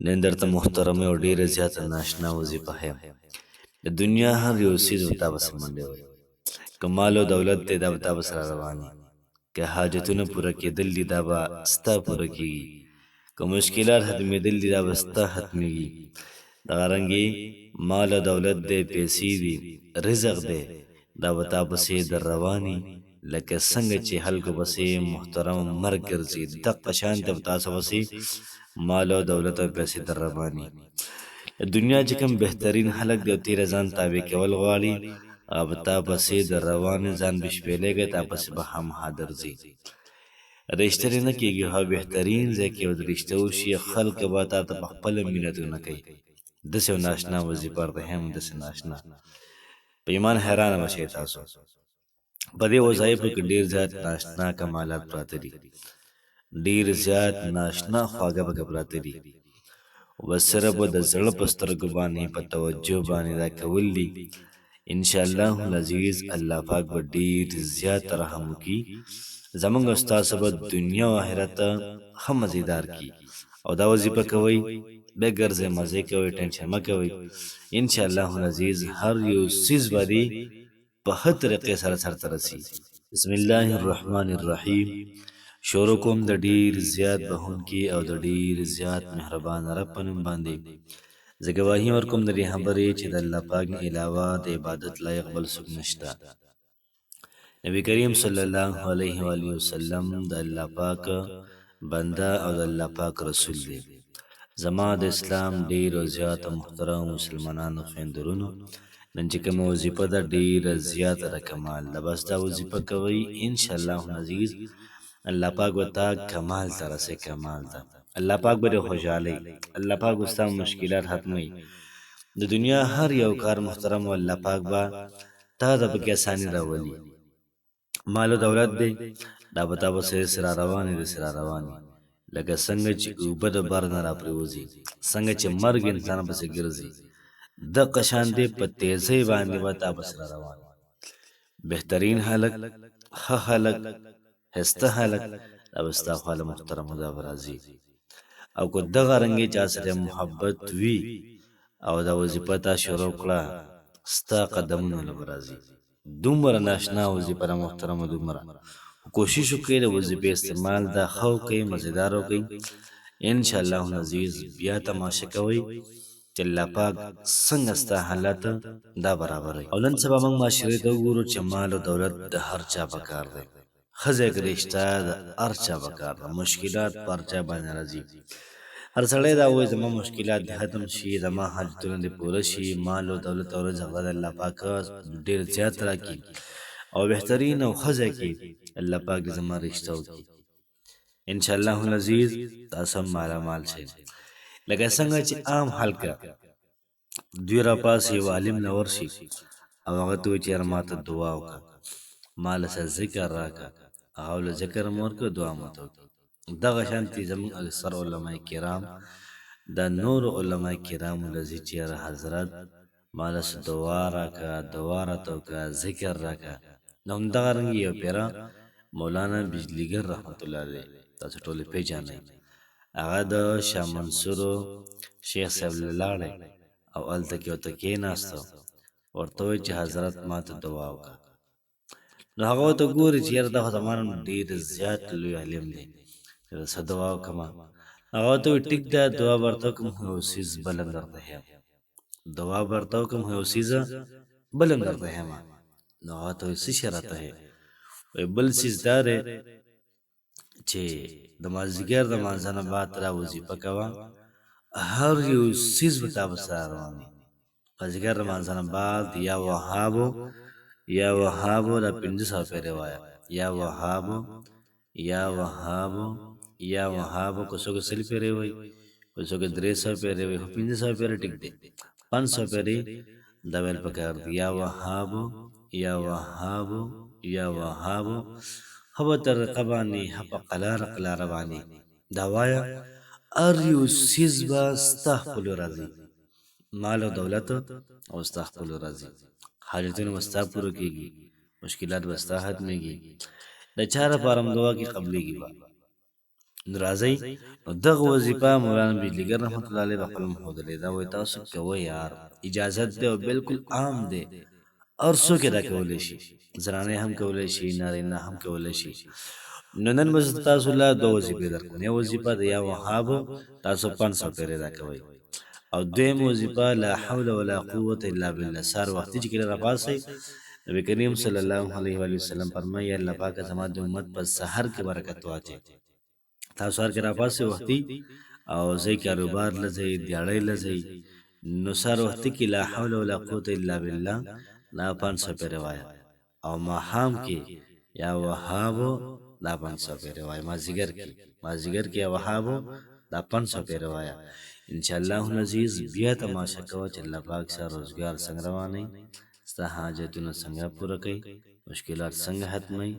نن درته محترمه او ډیره زیاته ناشنا وظیفه یم. د دنیا هر یو څیز به تا پسې منډې وهي. که مال او دولت دی دا به تا پسې را روان وي. که حاجتونه پوره کېدل دي دا به ستا پوره کېږي. که مشکلات ختمېدل دي دا به ستا ختمېږي. دغه رنګې مال او دولت دی، پیسې دي، رزق دی، دا به تا پسې در رواني. لکه څنګه چې خلکو پسې محترم مرګ ګرځي دقه شانته به تاسو پسې مال او دولت او پیسې در رواني. د دنیا چې کوم بهترین خلک دی او تیره ځان تابع کول غواړي هغه به تا پسې در رواني. ځان به شپېلېږي تا پسې به خامخا درځي. رشتې نه کېږي هغه بهترین ځای کې به رشته وشي، خلک به تا ته په خپله مینتونه کوي. داسې یو ناشنا وظیفه درته ښیم، داسې ناشنا په ایمان حیرانه به شئ تاسو. په دې وظایفو کې ډېر زیات ناشنا کمالات پراته دي، ډېر زیات ناشنا خواږه پکې پراته دي. بس صرف به د زړه په سترګو باندې په توجه باندې دا کول دي. انشاءالله العزیز الله پاک به ډېر زیات رحم وکړي. زمونږ او ستاسو به دنیا او آخرت ښه مزېدار کړي. او دا وظیفه کوئ بیا ګرځئ، مزې کوئ، ټینشن مه کوئ. انشاءالله العزیز هر یو څیز به دې په ښه طریقې سره سرته رسي. بسم الله الرحمن الرحیم. شروع کوم د ډېر زیات بخښونکي او د ډېر زیات مهربان رب په نوم باندې. زه ګواهي ورکوم د دې خبرې چې د الله پاک نه علاوه د عبادت لایق بل څوک نشته. نبی کریم صلی الله علیه و آله وسلم د الله پاک بنده او د الله پاک رسول دی. زما د اسلام ډېر زیات محترم مسلمانانو خویندرونو، نن چې کومه وظیفه ده ډېره زیاته د کمال ده. بس دا وظیفه کوئ انشاءالله العزیز الله پاک به تا کمال ته رسوي. کمال ته الله پاک به دې خوشحالوي، الله پاک به ستا مشکلات ختموي. د دنیا هر یو کار محترم او الله پاک به تا ته پکې اساني راولي. مال او دولت دی دا به تا پسې سره روانې داسې را روانې لکه څنګه چې اوبه د بر نه راپرېوځي، څنګه چې مرګ انسان پسې ګرځي دقه شان دی په تیزۍ باندې به تا پسې را روان. بهترین خلک، ښه خلک، ښایسته خلک دا به ستا خواله محترمو دا به راځي. او که دغه رنګې چا سره محبت وي او دا وظیفه تا شروع کړه ستا قدمونو له به راځي. دومره ناشنا وظیفه ده محترمه، دومره کوشش وکړئ د وظیفې استعمال دا ښه وکړئ، مزېدار وکړئ. انشاءالله العزیز بیا تماشه کوئ چې الله پاک څنګه ستا حالت دا برابروي. او نن سبا موږ معاشرې ته وګورو چې مال او دولت د هر چا په کار دی، ښځه که رشته د هر چا په کار ده، مشکلات په هر چا باندې راځي. هر سړی دا وایي زما مشکلات دې ختم شي، زما حاجتونه دې پوره شي، مال او دولت او رزق به د الله پاک ډېر زیات راکړي او بهترین او ښه ځای کې الله پاک دې زما رشته وکړي. انشاءالله العزیز تاسو هم مالامال شئ. لکه څنګه چې عام خلک دوی راپاسي یو عالم نه ورشي او هغه ته وایي چې یاره ما ته دعا وکړه، ما له څه ذکر راکړه، هغه له ذکر مو ورکړه، دعا مو ورته وکړه. دغه شانتې زموږ اکثر علما کرام د نورو علما کرامو له ځي چې یاره حضرت ما له څه دعا راکړه، دعا راته وکړه، ذکر راکړه. نو همدغه رنګ یو پیره مولانا بجلیګر رحمت الله علیه تاسو ټولې پېژنئ، هغه د شاه منصورو شیخ صاحب له لاړی او هلته کې ورته کېناستو، ورته وویل چې حضرت ما ته دعا وکړه. نو هغه ورته ګوري چې یاره دا خو زما نه ډېر زیات لوی علم دی، څه دعا وکړمه؟ هغه ورته وویل ټیک ده دعا به درته وکړم خو یو څیز بل هم درته ښیم، دعا به درته وکړم خو یو څیز بل هم درته ښیم. نو هغه ورته وایي څه شی راته ښیې؟ وایي بل څیز دا دی چې د مازدیګر د لمانځه نه بعد را وظیفه کوه، هر یو څیز به تا پسې را روان وي. مازدیګر د لمانځه نه بعد یا وهابو یا وهابو دا 500 پیرې وایه، یا وهابو یا وهابو یا وهابو. که څوک 100 پیرې وایي، که څوک 300 پیرې وایي، خو 500 پیرې ټیک دی، 500 پیرې دا ویل پکار دی. یا وهابو یا وهابو یا وهابو. ښه په طریقه باندې، ښه په قلاره قلاره باندې دا وایه، هر یو څیز به ستا خپلو راځي، مال او دولت او ستا خپلو راځي، حاجتونه به ستا پوره کېږي، مشکلات به ستا ختمېږي. د چا لپاره هم دعا کې قبلېږي به نو راځئ نو دغه وظیفه مولانا بجلیګر رحمت الله علیه په خپل ښودلې ده، وایي تاسو کوئ یار، اجازت دی او بالکل عام دی، هر څوک یې دا کولی شي، زنانې هم کولی شي، نارینه هم کولی شي. نو نن به زه تاسو له دوه وظیفې درکوم. یو وظیفه د یا وهابو، تاسو 500 پیرې دا کوئ، او دویم وظیفه لا حول ولا قوة الا بالله، سهار وختي چې کله راپاڅئ، نبی کریم صلی الله علیه و آله وسلم فرمایي الله پاکه زما د امت په سحر کې برکت واچوي. تاسو سهار کې راپاڅئ وختي او ځئ کاروبار له ځئ، دیاړۍ له ځئ، نو سهار وختي کې لا حول ولا قوة الا بالله دا 500 پیرې وایه، او ماښام کې یا وهابو دا 500 پیرې وایه، مازدیګر کې یا وهابو دا 500 پیرې وایه. انشاءالله العزیز بیا تماشه کوه چې الله پاک سره روزګار څنګه روانوي، ستا حاجتونه څنګه پوره کوي، مشکلات څنګه ختموي،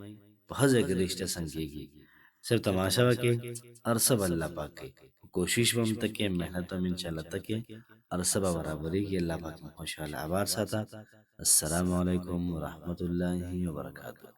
په ښه ځای کې رشته څنګه کېږي. صرف تماشه وکړې، هر څه به الله پاک کوي. کوشش به هم ته کې، محنت به هم انشاءالله ته کې، هر څه به برابرېږي. الله پاک مو خوشحاله آباد ساته. السلام علیکم ورحمة الله وبرکاته.